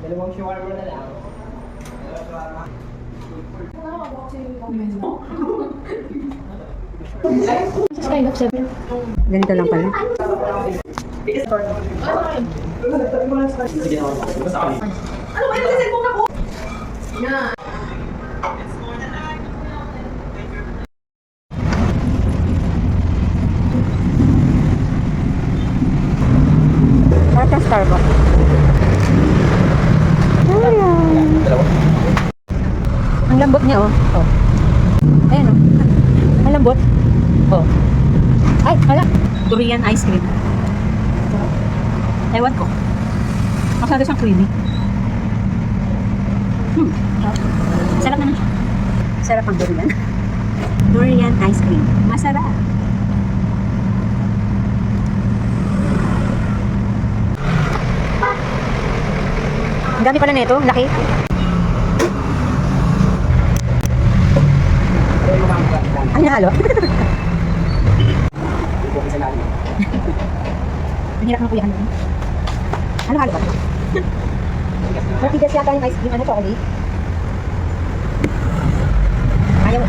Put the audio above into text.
Dalawang shawarma na lang. Style of 7. Ganito lang pala. Sige na ako. Basta kami. Ano ba yung cellphone ako? Parang sa Starbucks. Ayan. Dalawa. Ang lambot niya, oh. Oh. Ayan, oh. Ang lambot. Oh. Ay, hala. Durian ice cream. Ewan ko. Masyado siyang creamy. Sarap naman. Sarap ang durian. Durian ice cream. Masarap. Ang dami pala nito. Laki. Ay, nahalo. Ang hirap ng kuyahan. Ano halo ba? Matigas yata yung ice cream. Ano, chocolate? Ayaw.